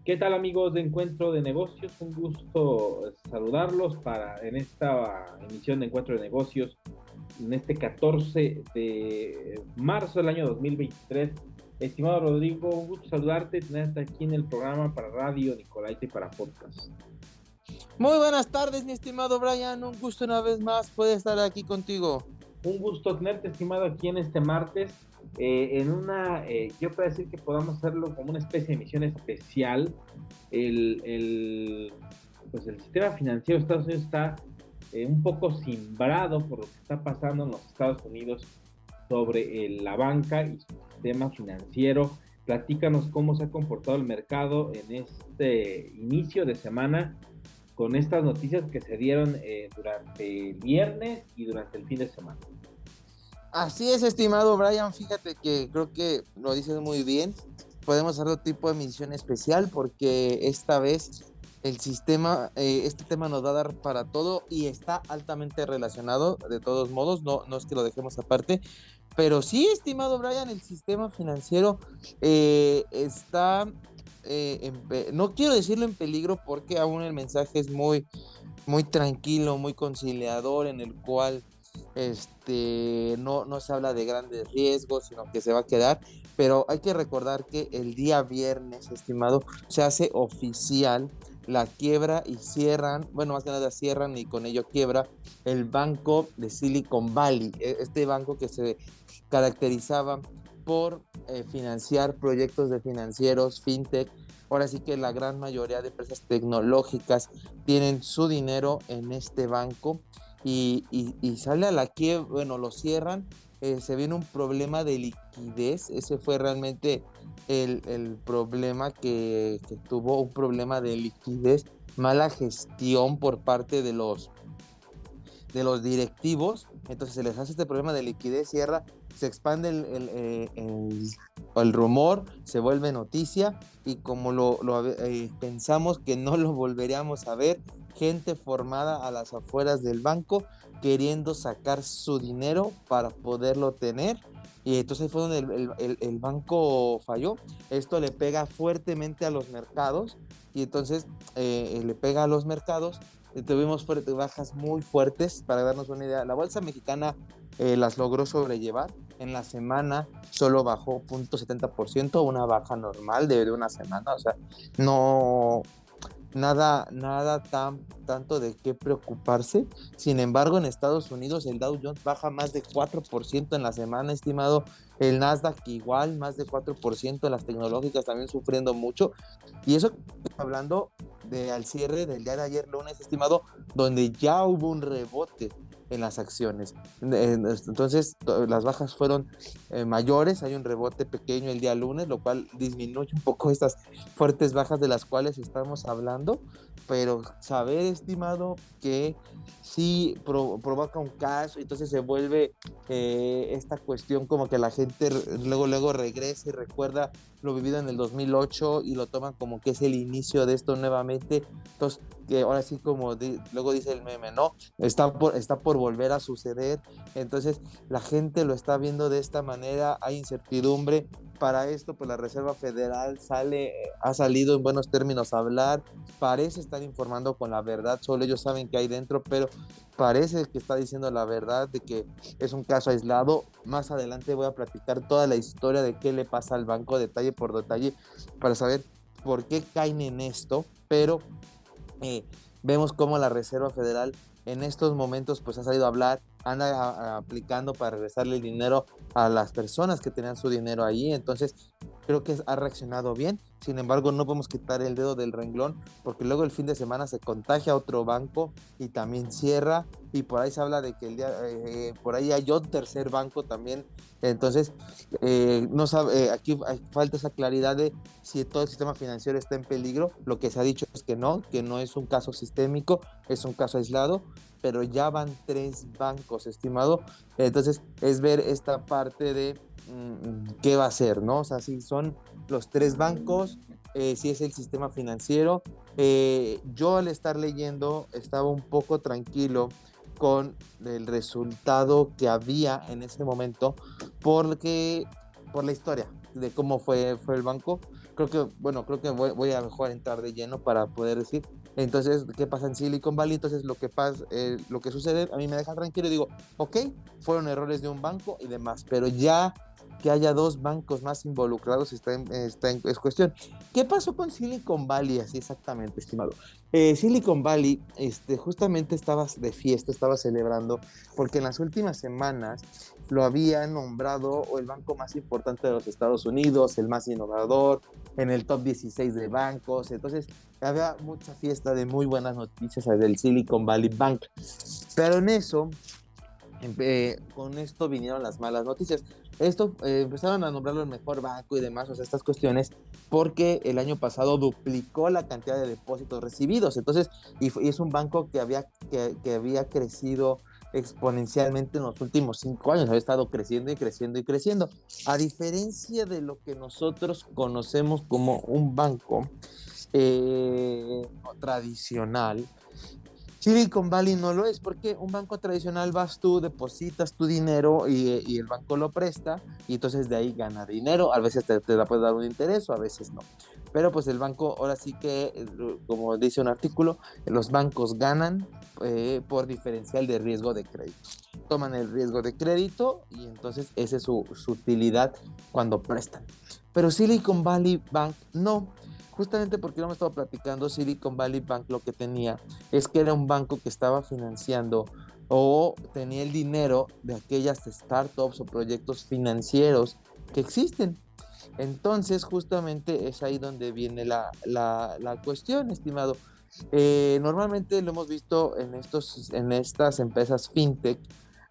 ¿Qué tal amigos de Encuentro de Negocios? Un gusto saludarlos en esta emisión de Encuentro de Negocios, en este 14 de marzo del año 2023. Estimado Rodrigo, un gusto saludarte, tenerte aquí en el programa para Radio Nicolaita y para podcast. Muy buenas tardes, mi estimado Brian, un gusto una vez más poder estar aquí contigo. Un gusto tenerte, estimado, aquí en este martes. Yo puedo decir que podamos hacerlo como una especie de emisión especial. Pues el sistema financiero de Estados Unidos está un poco cimbrado por lo que está pasando en los Estados Unidos sobre la banca y su sistema financiero. Platícanos cómo se ha comportado el mercado en este inicio de semana con estas noticias que se dieron durante el viernes y durante el fin de semana. Así es, estimado Brian, fíjate que creo que lo dices muy bien. Podemos hacer otro tipo de emisión especial porque esta vez el sistema, este tema nos va a dar para todo y está altamente relacionado, de todos modos, no es que lo dejemos aparte. Pero sí, estimado Brian, el sistema financiero está, no quiero decirlo en peligro porque aún el mensaje es muy, muy tranquilo, muy conciliador, en el cual no se habla de grandes riesgos, sino que se va a quedar. Pero hay que recordar que el día viernes, estimado, se hace oficial la quiebra y cierran, bueno, más que nada cierran y con ello quiebra el banco de Silicon Valley, este banco que se caracterizaba por financiar proyectos de financieros, fintech. Ahora sí que la gran mayoría de empresas tecnológicas tienen su dinero en este banco y sale a la quiebra, bueno, lo cierran, se viene un problema de liquidez. Ese fue realmente el problema que tuvo, un problema de liquidez, mala gestión por parte de los directivos. Entonces se les hace este problema de liquidez, cierra, se expande el rumor, se vuelve noticia y como pensamos que no lo volveríamos a ver, gente formada a las afueras del banco queriendo sacar su dinero para poderlo tener. Y entonces ahí fue donde el banco falló. Esto le pega fuertemente a los mercados y entonces le pega a los mercados. Tuvimos bajas muy fuertes. Para darnos una idea, la bolsa mexicana las logró sobrellevar. En la semana solo bajó 0.70%, una baja normal de una semana. O sea, no, nada tanto de qué preocuparse. Sin embargo, en Estados Unidos el Dow Jones baja más de 4% en la semana, estimado. El Nasdaq igual, más de 4%. Las tecnológicas también sufriendo mucho. Y eso hablando de al cierre del día de ayer, lunes, estimado, donde ya hubo un rebote en las acciones. Entonces, las bajas fueron mayores, hay un rebote pequeño el día lunes, lo cual disminuye un poco estas fuertes bajas de las cuales estamos hablando, pero saber, estimado, que sí provoca un caos, entonces se vuelve esta cuestión como que la gente luego regresa y recuerda lo vivido en el 2008 y lo toman como que es el inicio de esto nuevamente. Entonces, que ahora sí, como luego dice el meme, ¿no? Está por volver a suceder. Entonces, la gente lo está viendo de esta manera, hay incertidumbre. Para esto, pues la Reserva Federal ha salido en buenos términos a hablar, parece estar informando con la verdad, solo ellos saben qué hay dentro, pero parece que está diciendo la verdad de que es un caso aislado. Más adelante voy a platicar toda la historia de qué le pasa al banco, detalle por detalle, para saber por qué caen en esto, pero vemos cómo la Reserva Federal en estos momentos pues ha salido a hablar, anda aplicando para regresarle el dinero a las personas que tenían su dinero ahí. Entonces creo que ha reaccionado bien. Sin embargo, no podemos quitar el dedo del renglón porque luego el fin de semana se contagia otro banco y también cierra, y por ahí se habla de que por ahí hay otro tercer banco también. Entonces no sabe, aquí falta esa claridad de si todo el sistema financiero está en peligro. Lo que se ha dicho es que no es un caso sistémico, es un caso aislado, pero ya van 3 bancos, estimado. Entonces es ver esta parte de qué va a ser, ¿no? O sea, si son los 3 bancos, si es el sistema financiero. Yo al estar leyendo estaba un poco tranquilo con el resultado que había en ese momento, porque por la historia de cómo fue el banco. Creo que voy a mejor entrar de lleno para poder decir. Entonces, ¿qué pasa en Silicon Valley? Entonces, lo que sucede a mí me deja tranquilo y digo, ok, fueron errores de un banco y demás, pero ya que haya dos bancos más involucrados es cuestión. ¿Qué pasó con Silicon Valley? Así exactamente, estimado. Silicon Valley, justamente estaba de fiesta, estaba celebrando, porque en las últimas semanas lo habían nombrado el banco más importante de los Estados Unidos, el más innovador, en el top 16 de bancos. Entonces, había mucha fiesta de muy buenas noticias del Silicon Valley Bank. Pero en eso, con esto vinieron las malas noticias. Empezaron a nombrarlo el mejor banco y demás, o sea, estas cuestiones, porque el año pasado duplicó la cantidad de depósitos recibidos. Entonces, y es un banco que había crecido exponencialmente en los últimos 5 años, había estado creciendo y creciendo y creciendo. A diferencia de lo que nosotros conocemos como un banco tradicional, Silicon Valley no lo es, porque un banco tradicional vas tú, depositas tu dinero y el banco lo presta y entonces de ahí gana dinero. A veces te da puede dar un interés o a veces no. Pero pues el banco, ahora sí que, como dice un artículo, los bancos ganan por diferencial de riesgo de crédito. Toman el riesgo de crédito y entonces esa es su utilidad cuando prestan. Pero Silicon Valley Bank no. Justamente porque lo hemos estado platicando, Silicon Valley Bank lo que tenía es que era un banco que estaba financiando o tenía el dinero de aquellas startups o proyectos financieros que existen. Entonces, justamente es ahí donde viene la cuestión, estimado. Normalmente lo hemos visto en estas empresas fintech,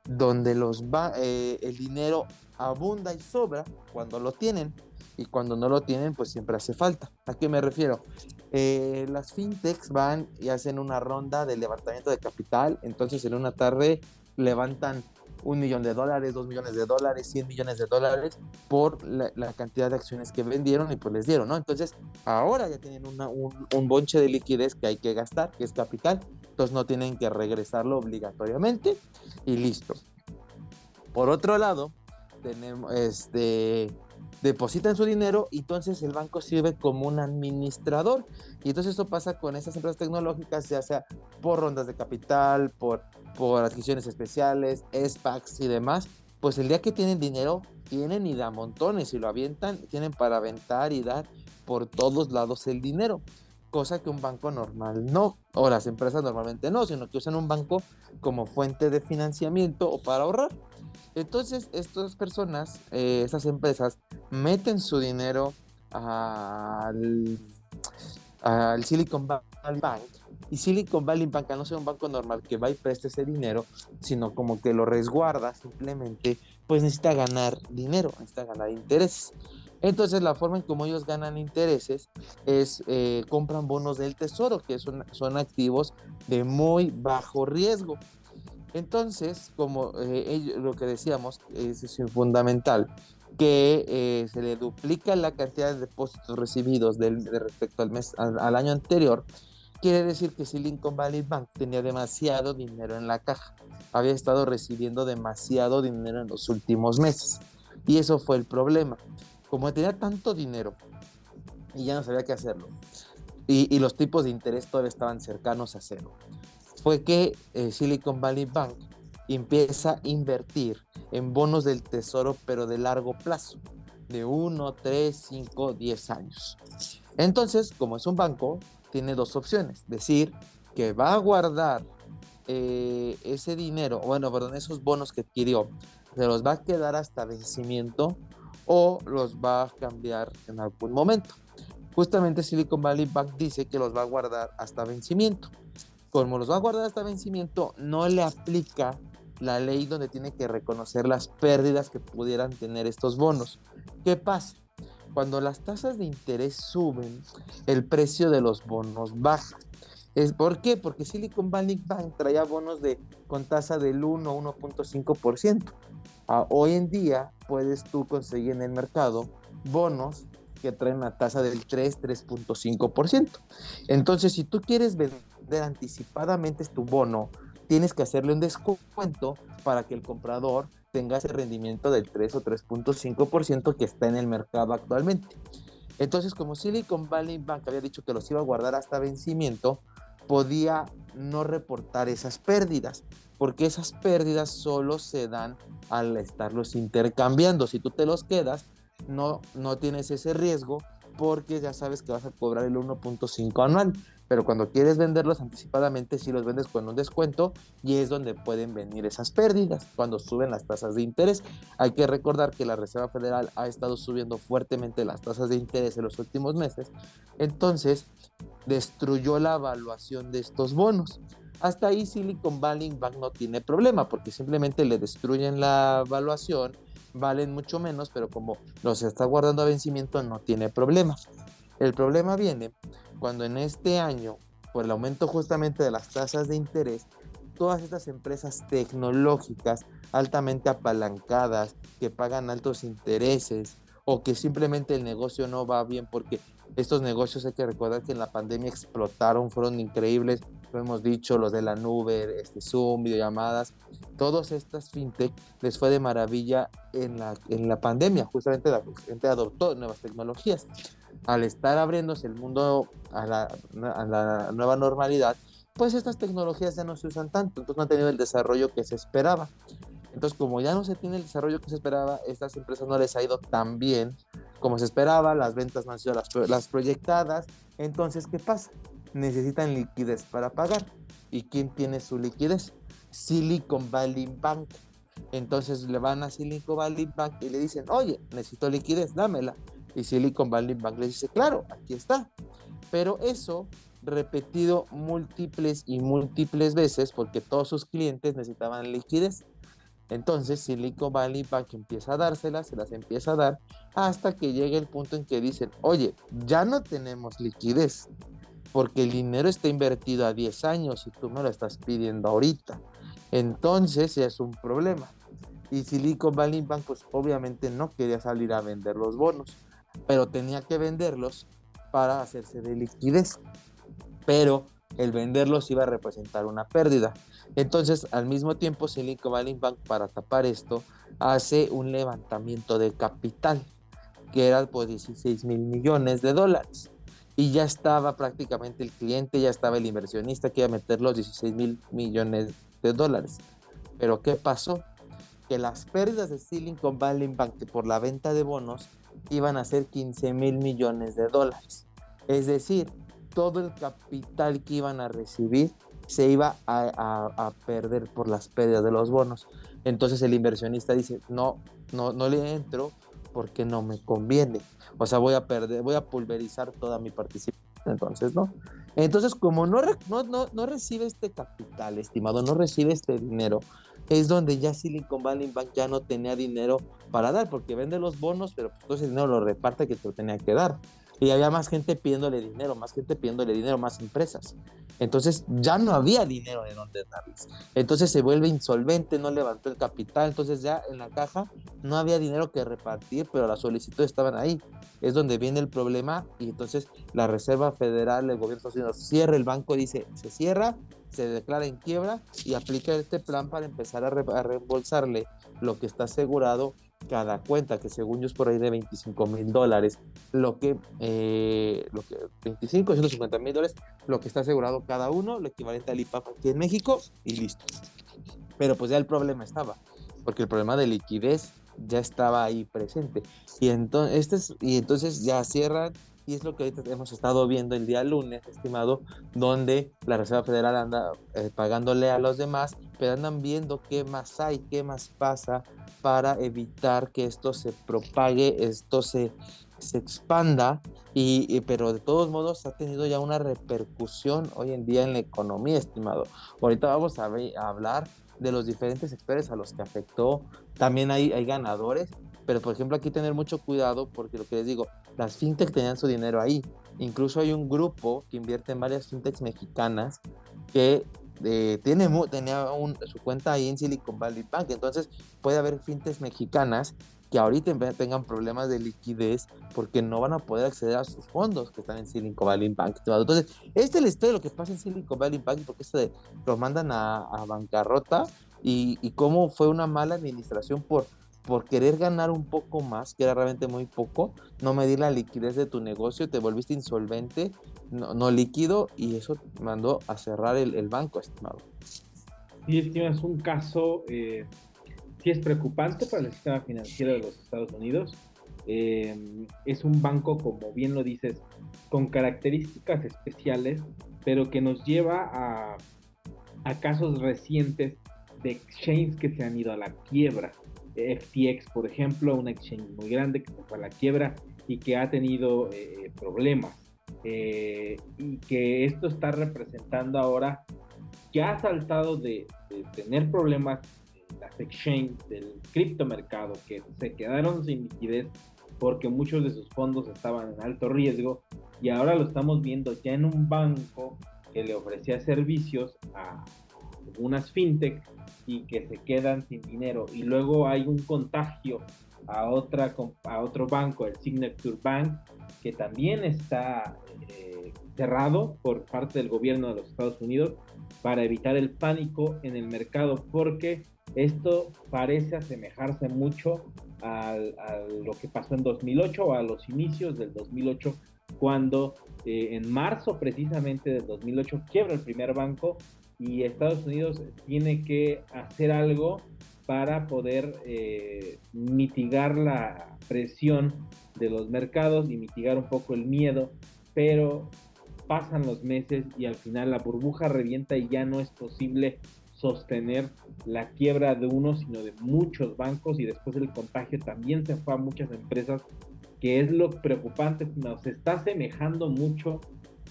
donde el dinero abunda y sobra cuando lo tienen, y cuando no lo tienen, pues siempre hace falta. ¿A qué me refiero? Las fintechs van y hacen una ronda de levantamiento de capital, entonces en una tarde levantan $1 millón, $2 millones, $100 millones por la cantidad de acciones que vendieron y pues les dieron, ¿no? Entonces ahora ya tienen un bonche de liquidez que hay que gastar, que es capital, entonces no tienen que regresarlo obligatoriamente y listo. Por otro lado, tenemos depositan su dinero y entonces el banco sirve como un administrador. Y entonces eso pasa con estas empresas tecnológicas, ya sea por rondas de capital, por adquisiciones especiales, SPACs y demás. Pues el día que tienen dinero, tienen y da montones y lo avientan, tienen para aventar y dar por todos lados el dinero. Cosa que un banco normal no, o las empresas normalmente no, sino que usan un banco como fuente de financiamiento o para ahorrar. Entonces, estas personas, estas empresas, meten su dinero al, al Silicon Valley Bank. Y Silicon Valley Bank, no sea un banco normal que va y preste ese dinero, sino como que lo resguarda simplemente, pues necesita ganar dinero, necesita ganar intereses. Entonces, la forma en como ellos ganan intereses es compran bonos del tesoro, que son activos de muy bajo riesgo. Entonces, como lo que decíamos, es fundamental que se le duplica la cantidad de depósitos recibidos respecto al año anterior. Quiere decir que Silicon Valley Bank tenía demasiado dinero en la caja, había estado recibiendo demasiado dinero en los últimos meses, y eso fue el problema. Como tenía tanto dinero y ya no sabía qué hacerlo, y los tipos de interés todavía estaban cercanos a cero, fue que Silicon Valley Bank empieza a invertir en bonos del tesoro, pero de largo plazo, de 1, 3, 5, 10 años. Entonces, como es un banco, tiene dos opciones: decir que va a guardar ese dinero, bueno, perdón, esos bonos que adquirió, se los va a quedar hasta vencimiento o los va a cambiar en algún momento. Justamente Silicon Valley Bank dice que los va a guardar hasta vencimiento. Como los va a guardar hasta vencimiento, no le aplica la ley donde tiene que reconocer las pérdidas que pudieran tener estos bonos. ¿Qué pasa? Cuando las tasas de interés suben, el precio de los bonos baja. ¿Por qué? Porque Silicon Valley Bank traía bonos con tasa del 1.5%. Hoy en día puedes tú conseguir en el mercado bonos que traen una tasa del 3.5%. Entonces, si tú quieres vender anticipadamente tu bono tienes que hacerle un descuento para que el comprador tenga ese rendimiento del 3 o 3.5% que está en el mercado actualmente. Entonces, como Silicon Valley Bank había dicho que los iba a guardar hasta vencimiento, podía no reportar esas pérdidas, porque esas pérdidas solo se dan al estarlos intercambiando. Si tú te los quedas, no tienes ese riesgo porque ya sabes que vas a cobrar el 1.5 anual, pero cuando quieres venderlos anticipadamente, sí los vendes con un descuento y es donde pueden venir esas pérdidas, cuando suben las tasas de interés. Hay que recordar que la Reserva Federal ha estado subiendo fuertemente las tasas de interés en los últimos meses, entonces destruyó la evaluación de estos bonos. Hasta ahí Silicon Valley Bank no tiene problema porque simplemente le destruyen la evaluación, valen mucho menos, pero como los está guardando a vencimiento no tiene problema. El problema viene cuando en este año, por el aumento justamente de las tasas de interés, todas estas empresas tecnológicas altamente apalancadas, que pagan altos intereses o que simplemente el negocio no va bien porque estos negocios hay que recordar que en la pandemia explotaron, fueron increíbles, lo hemos dicho, los de la nube, Zoom, videollamadas, todas estas fintech les fue de maravilla en la pandemia, justamente la gente adoptó nuevas tecnologías. Al estar abriéndose el mundo a la nueva normalidad, pues estas tecnologías ya no se usan tanto, entonces no han tenido el desarrollo que se esperaba. Entonces, como ya no se tiene el desarrollo que se esperaba, estas empresas no les ha ido tan bien como se esperaba, las ventas no han sido las proyectadas. Entonces, ¿qué pasa? Necesitan liquidez para pagar. ¿Y quién tiene su liquidez? Silicon Valley Bank. Entonces le van a Silicon Valley Bank y le dicen, oye, necesito liquidez, dámela. Y Silicon Valley Bank le dice, claro, aquí está. Pero eso repetido múltiples y múltiples veces porque todos sus clientes necesitaban liquidez. Entonces Silicon Valley Bank empieza a dárselas, se las empieza a dar hasta que llega el punto en que dicen, oye, ya no tenemos liquidez porque el dinero está invertido a 10 años y tú me lo estás pidiendo ahorita. Entonces ya es un problema. Y Silicon Valley Bank pues obviamente no quería salir a vender los bonos, pero tenía que venderlos para hacerse de liquidez. Pero el venderlos iba a representar una pérdida. Entonces, al mismo tiempo, Silicon Valley Bank, para tapar esto, hace un levantamiento de capital, que era pues 16 mil millones de dólares. Y ya estaba prácticamente el cliente, ya estaba el inversionista que iba a meter los 16 mil millones de dólares. Pero ¿qué pasó? Que las pérdidas de Silicon Valley Bank por la venta de bonos iban a ser 15 mil millones de dólares. Es decir, todo el capital que iban a recibir se iba a perder por las pérdidas de los bonos. Entonces el inversionista dice, no le entro porque no me conviene. O sea, voy a pulverizar toda mi participación. Entonces, ¿no? Entonces, como no recibe este capital, estimado, no recibe este dinero, es donde ya Silicon Valley Bank ya no tenía dinero para dar, porque vende los bonos, pero pues todo ese dinero lo reparte que te lo tenía que dar. Y había más gente pidiéndole dinero, más empresas. Entonces ya no había dinero de dónde darles. Entonces se vuelve insolvente, no levantó el capital, entonces ya en la caja no había dinero que repartir, pero las solicitudes estaban ahí. Es donde viene el problema y entonces la Reserva Federal, el gobierno de Estados Unidos cierra el banco, dice, se cierra, se declara en quiebra y aplica este plan para empezar a reembolsarle lo que está asegurado cada cuenta, que según yo es por ahí de $25,000, lo que 25, $150,000, lo que está asegurado cada uno, lo equivalente al IPAP aquí en México, y listo. Pero pues ya el problema estaba, porque el problema de liquidez ya estaba ahí presente. Y entonces ya cierran, y es lo que ahorita hemos estado viendo el día lunes, estimado, donde la Reserva Federal anda pagándole a los demás, pero andan viendo qué más hay, qué más pasa para evitar que esto se propague, esto se expanda, pero de todos modos ha tenido ya una repercusión hoy en día en la economía, estimado. Ahorita vamos a hablar de los diferentes sectores a los que afectó. También hay ganadores, pero por ejemplo aquí tener mucho cuidado porque lo que les digo, las fintech tenían su dinero ahí. Incluso hay un grupo que invierte en varias fintechs mexicanas que tenía su cuenta ahí en Silicon Valley Bank. Entonces puede haber fintechs mexicanas que ahorita tengan problemas de liquidez porque no van a poder acceder a sus fondos que están en Silicon Valley Bank. Entonces, esta es la historia de lo que pasa en Silicon Valley Bank, porque los mandan a bancarrota y cómo fue una mala administración por querer ganar un poco más, que era realmente muy poco, no medir la liquidez de tu negocio, te volviste insolvente, no líquido, y eso mandó a cerrar el banco, estimado. Sí, estimado, es un caso, sí es preocupante para el sistema financiero de los Estados Unidos. Es un banco, como bien lo dices, con características especiales, pero que nos lleva a casos recientes de exchanges que se han ido a la quiebra. FTX, por ejemplo, un exchange muy grande que se fue a la quiebra y que ha tenido problemas. Y que esto está representando ahora que ha saltado de tener problemas en las exchanges del criptomercado, que se quedaron sin liquidez porque muchos de sus fondos estaban en alto riesgo, y ahora lo estamos viendo ya en un banco que le ofrecía servicios a algunas fintech y que se quedan sin dinero, y luego hay un contagio a otro banco, el Signature Bank, que también está cerrado por parte del gobierno de los Estados Unidos para evitar el pánico en el mercado, porque esto parece asemejarse mucho a lo que pasó en 2008 o a los inicios del 2008, cuando en marzo precisamente del 2008 quiebra el primer banco y Estados Unidos tiene que hacer algo para poder mitigar la presión de los mercados y mitigar un poco el miedo, pero pasan los meses y al final la burbuja revienta y ya no es posible sostener la quiebra de uno, sino de muchos bancos, y después el contagio también se fue a muchas empresas, que es lo preocupante. No, se está asemejando mucho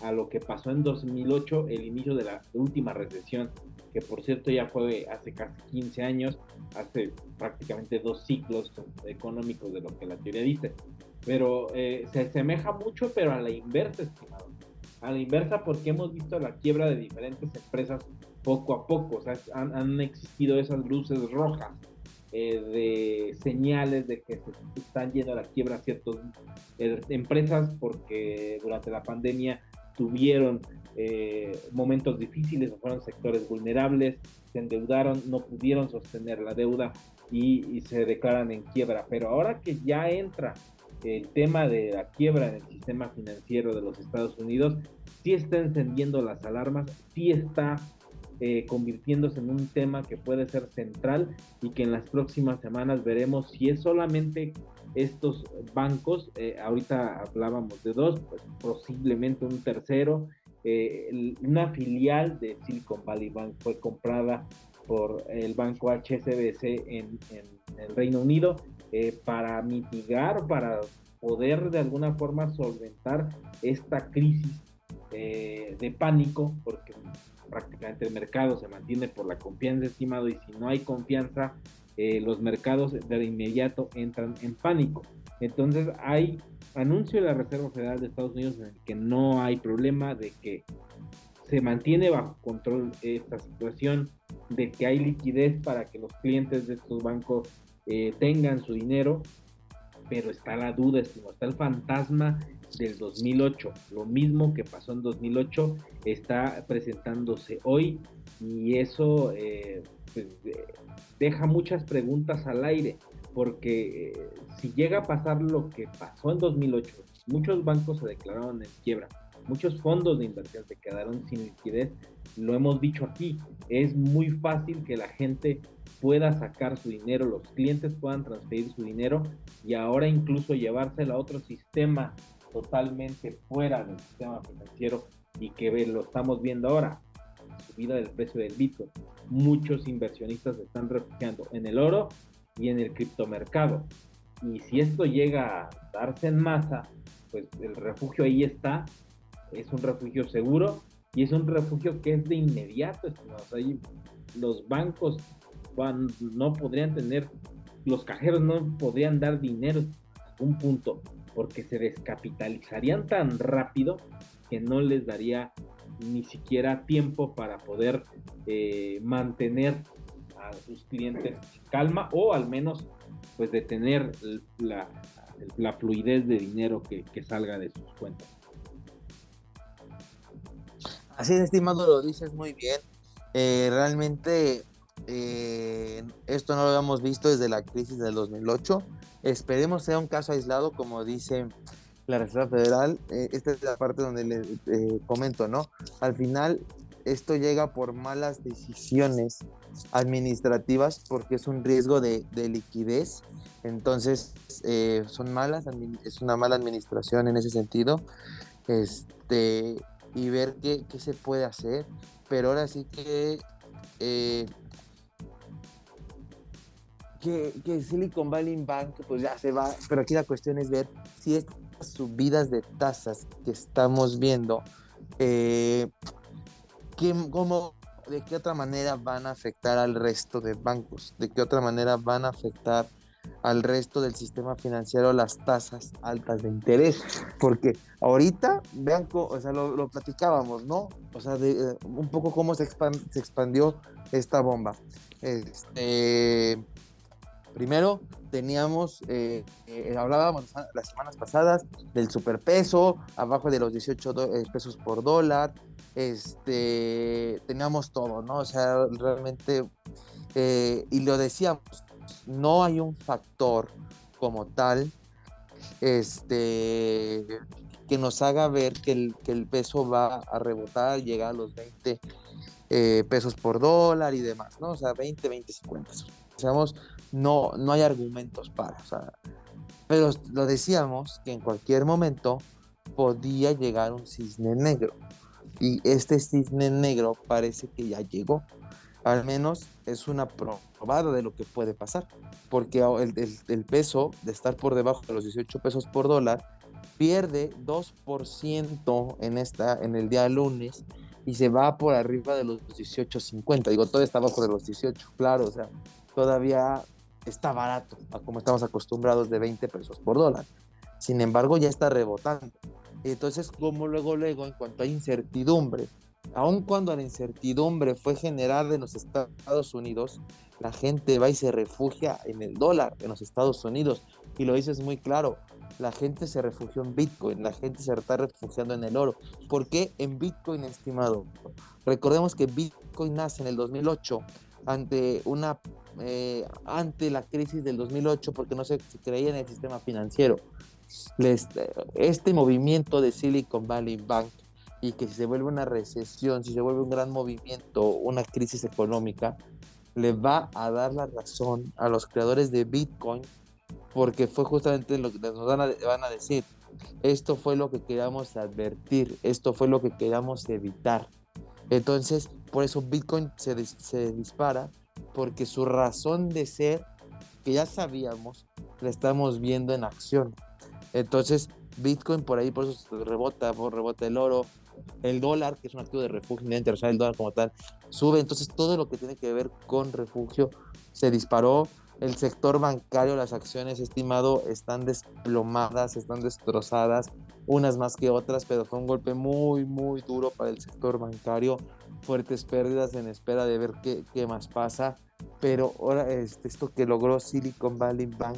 a lo que pasó en 2008, el inicio de la última recesión, que por cierto ya fue hace casi 15 años, hace prácticamente 2 ciclos económicos de lo que la teoría dice, pero se asemeja mucho, pero a la inversa, estimado, a la inversa, porque hemos visto la quiebra de diferentes empresas poco a poco. O sea, han existido esas luces rojas de señales de que se están yendo a la quiebra ciertas empresas, porque durante la pandemia tuvieron momentos difíciles, fueron sectores vulnerables, se endeudaron, no pudieron sostener la deuda y se declaran en quiebra. Pero ahora que ya entra el tema de la quiebra en el sistema financiero de los Estados Unidos, sí está encendiendo las alarmas, sí está convirtiéndose en un tema que puede ser central, y que en las próximas semanas veremos si es solamente estos bancos. Ahorita hablábamos de dos, pues posiblemente un tercero. Una filial de Silicon Valley Bank fue comprada por el banco HSBC en el Reino Unido, para mitigar, para poder de alguna forma solventar esta crisis de pánico, porque prácticamente el mercado se mantiene por la confianza, estimado, y si no hay confianza, los mercados de inmediato entran en pánico. Entonces hay anuncio de la Reserva Federal de Estados Unidos en el que no hay problema, de que se mantiene bajo control esta situación, de que hay liquidez para que los clientes de estos bancos tengan su dinero, pero está la duda, está el fantasma del 2008. Lo mismo que pasó en 2008 está presentándose hoy, y eso pues, deja muchas preguntas al aire, porque si llega a pasar lo que pasó en 2008, muchos bancos se declararon en quiebra, muchos fondos de inversión se quedaron sin liquidez. Lo hemos dicho aquí, es muy fácil que la gente pueda sacar su dinero, los clientes puedan transferir su dinero, y ahora incluso llevárselo a otro sistema totalmente fuera del sistema financiero, y que lo estamos viendo ahora, subida del precio del Bitcoin. Muchos inversionistas se están refugiando en el oro y en el criptomercado, y si esto llega a darse en masa, pues el refugio ahí está, es un refugio seguro, y es un refugio que es de inmediato, estimados. Ahí los bancos no podrían tener, los cajeros no podrían dar dinero a algún punto, porque se descapitalizarían tan rápido que no les daría ni siquiera tiempo para poder mantener a sus clientes en calma, o al menos pues detener la fluidez de dinero que salga de sus cuentas. Así es, estimado, lo dices muy bien. Realmente esto no lo habíamos visto desde la crisis del 2008. Esperemos sea un caso aislado, como dice la Reserva Federal. Esta es la parte donde les comento, ¿no? Al final, esto llega por malas decisiones administrativas porque es un riesgo de liquidez. Entonces, es una mala administración en ese sentido. Este, y ver qué se puede hacer. Pero ahora sí eh, que Silicon Valley Bank pues ya se va, pero aquí la cuestión es ver si estas subidas de tasas que estamos viendo, de qué otra manera van a afectar al resto de bancos, de qué otra manera van a afectar al resto del sistema financiero las tasas altas de interés, porque ahorita, vean, o sea, lo platicábamos, ¿no? O sea, un poco cómo se expandió esta bomba. Primero teníamos, hablábamos las semanas pasadas del superpeso, abajo de los 18 pesos por dólar, teníamos todo, ¿no? O sea, realmente, y lo decíamos, no hay un factor como tal, que nos haga ver que el peso va a rebotar, llegar a los 20 pesos por dólar y demás, ¿no? O sea, 20, 25 pesos. Digamos, no hay argumentos para, o sea, pero lo decíamos que en cualquier momento podía llegar un cisne negro. Y este cisne negro parece que ya llegó. Al menos es una probada de lo que puede pasar. Porque el peso de estar por debajo de los 18 pesos por dólar pierde 2% en el día lunes y se va por arriba de los 18.50. Digo, todo está abajo de los 18, claro, o sea, todavía está barato, a como estamos acostumbrados de 20 pesos por dólar. Sin embargo, ya está rebotando. Entonces, como luego, en cuanto hay incertidumbre, aun cuando la incertidumbre fue generada en los Estados Unidos, la gente va y se refugia en el dólar en los Estados Unidos. Y lo dices muy claro, la gente se refugió en Bitcoin, la gente se está refugiando en el oro. ¿Por qué en Bitcoin, estimado? Recordemos que Bitcoin nace en el 2008 ante ante la crisis del 2008 porque no se creía en el sistema financiero. Este movimiento de Silicon Valley Bank y que si se vuelve una recesión, si se vuelve un gran movimiento, una crisis económica, le va a dar la razón a los creadores de Bitcoin porque fue justamente lo que nos van a decir. Esto fue lo que queríamos advertir, esto fue lo que queríamos evitar. Entonces, por eso Bitcoin se dispara, porque su razón de ser, que ya sabíamos, la estamos viendo en acción. Entonces, Bitcoin por ahí, por eso rebota el oro, el dólar, que es un activo de refugio internacional, el dólar como tal, sube. Entonces, todo lo que tiene que ver con refugio se disparó. El sector bancario, las acciones, estimado, están desplomadas, están destrozadas, unas más que otras, pero fue un golpe muy, muy duro para el sector bancario. Fuertes pérdidas en espera de ver qué más pasa. Pero ahora, esto que logró Silicon Valley Bank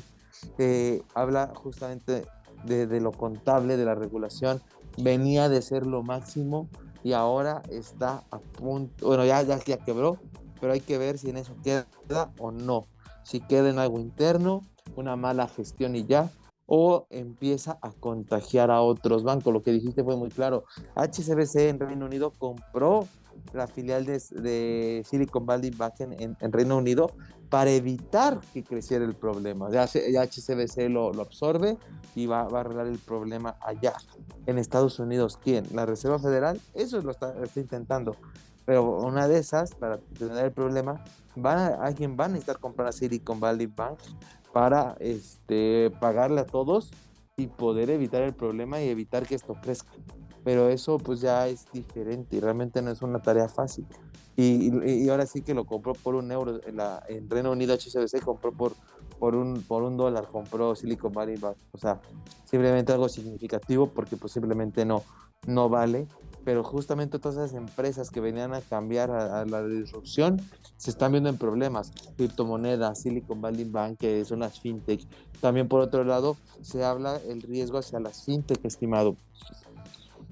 habla justamente de lo contable, de la regulación. Venía de ser lo máximo y ahora está a punto, bueno, ya quebró, pero hay que ver si en eso queda o no. Si queda en algo interno, una mala gestión y ya, o empieza a contagiar a otros bancos. Lo que dijiste fue muy claro. HSBC en Reino Unido compró la filial de Silicon Valley Bank en Reino Unido para evitar que creciera el problema. Ya HSBC lo absorbe y va a arreglar el problema allá. En Estados Unidos, ¿quién? La Reserva Federal, eso lo está intentando. Pero una de esas, para tener el problema, alguien va a necesitar comprar a Silicon Valley Bank para pagarle a todos y poder evitar el problema y evitar que esto crezca. Pero eso pues ya es diferente y realmente no es una tarea fácil. Y ahora sí que lo compró por €1 en Reino Unido. HSBC compró por un dólar, compró Silicon Valley Bank. O sea, simplemente algo significativo porque posiblemente no vale. pero justamente todas esas empresas que venían a cambiar a la disrupción se están viendo en problemas. Criptomonedas, Silicon Valley Bank, que son las fintech. También por otro lado se habla el riesgo hacia las fintech, estimado,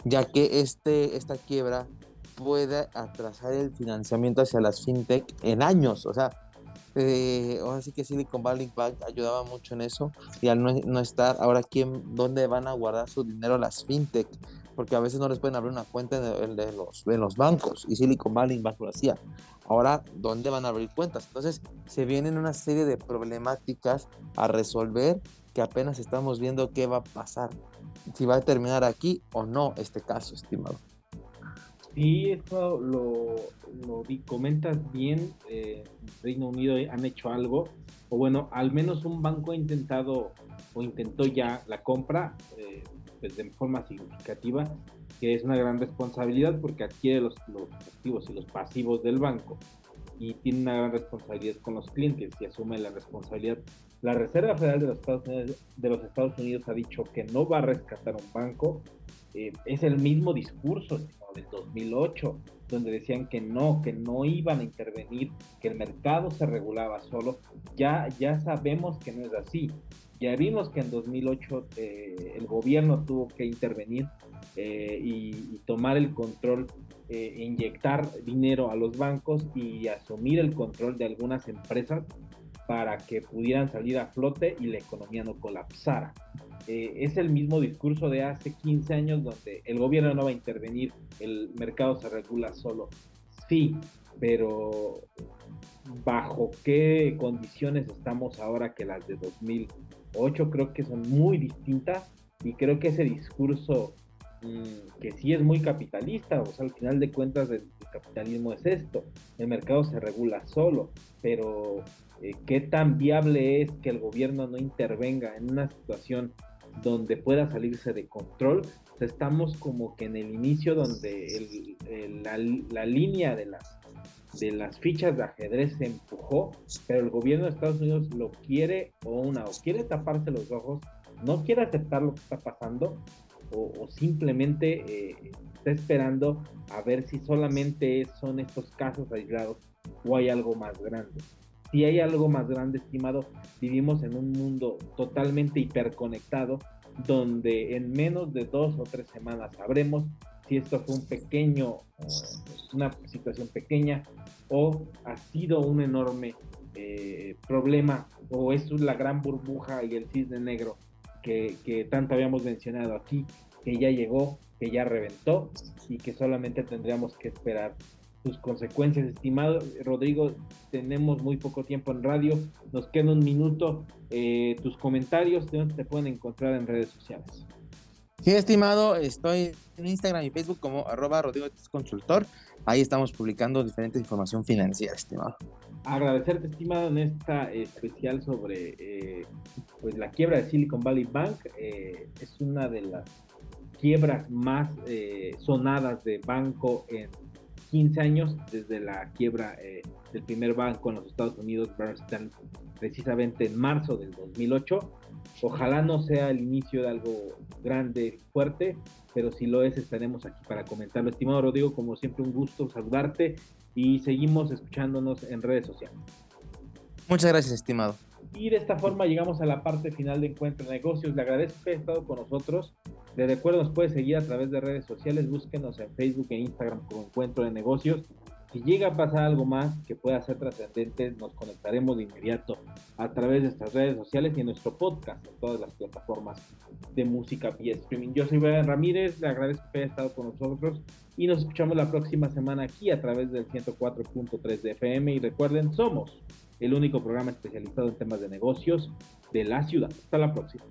ya que esta quiebra puede atrasar el financiamiento hacia las fintech en años. O sea, ahora sí que Silicon Valley Bank ayudaba mucho en eso, y al no estar, ahora ¿dónde van a guardar su dinero las fintech? Porque a veces no les pueden abrir una cuenta en los bancos, y Silicon Valley Bank lo hacía. Ahora, ¿dónde van a abrir cuentas? Entonces, se vienen una serie de problemáticas a resolver, que apenas estamos viendo qué va a pasar, si va a terminar aquí o no este caso, estimado. Sí, esto comentas bien. Reino Unido han hecho algo, o bueno, al menos un banco ha intentado o intentó ya la compra, pues de forma significativa, que es una gran responsabilidad porque adquiere los activos y los pasivos del banco y tiene una gran responsabilidad con los clientes y asume la responsabilidad. La Reserva Federal de los Estados Unidos ha dicho que no va a rescatar un banco. Es el mismo discurso del 2008, donde decían que no iban a intervenir, que el mercado se regulaba solo. Ya sabemos que no es así. Ya vimos que en 2008 el gobierno tuvo que intervenir y tomar el control, inyectar dinero a los bancos y asumir el control de algunas empresas para que pudieran salir a flote y la economía no colapsara. Es el mismo discurso de hace 15 años donde el gobierno no va a intervenir, el mercado se regula solo. Sí, pero ¿bajo qué condiciones estamos ahora que las de 2008? Creo que son muy distintas y creo que ese discurso que sí es muy capitalista, o sea, al final de cuentas el capitalismo es esto, el mercado se regula solo, pero ¿qué tan viable es que el gobierno no intervenga en una situación donde pueda salirse de control? O sea, estamos como que en el inicio donde la línea de las fichas de ajedrez se empujó, pero el gobierno de Estados Unidos lo quiere o quiere taparse los ojos, no quiere aceptar lo que está pasando, o simplemente está esperando a ver si solamente son estos casos aislados o hay algo más grande. Si hay algo más grande, estimado, vivimos en un mundo totalmente hiperconectado, donde en menos de 2 o 3 semanas sabremos si esto fue una situación pequeña, o ha sido un enorme problema, o es la gran burbuja y el cisne negro que tanto habíamos mencionado aquí, que ya llegó, que ya reventó y que solamente tendríamos que esperar sus consecuencias. Estimado Rodrigo, tenemos muy poco tiempo en radio, nos queda un minuto. Tus comentarios, ¿de dónde te pueden encontrar en redes sociales? Sí, estimado, estoy en Instagram y Facebook como @RodrigoConsultor. Ahí estamos publicando diferente información financiera, estimado. Agradecerte, estimado, en esta especial sobre pues la quiebra de Silicon Valley Bank. Es una de las quiebras más sonadas de banco en 15 años, desde la quiebra del primer banco en los Estados Unidos, Bernstein, precisamente en marzo del 2008. Ojalá no sea el inicio de algo grande, fuerte, pero si lo es, estaremos aquí para comentarlo. Estimado Rodrigo, como siempre, un gusto saludarte y seguimos escuchándonos en redes sociales. Muchas gracias, estimado. Y de esta forma llegamos a la parte final de Encuentro de Negocios. Le agradezco que haya estado con nosotros. Les recuerdo, nos puede seguir a través de redes sociales. Búsquenos en Facebook e Instagram como Encuentro de Negocios. Si llega a pasar algo más que pueda ser trascendente, nos conectaremos de inmediato a través de estas redes sociales y en nuestro podcast, en todas las plataformas de música y streaming. Yo soy Brian Ramírez, le agradezco que haya estado con nosotros y nos escuchamos la próxima semana aquí a través del 104.3 de FM. Y recuerden, somos el único programa especializado en temas de negocios de la ciudad. Hasta la próxima.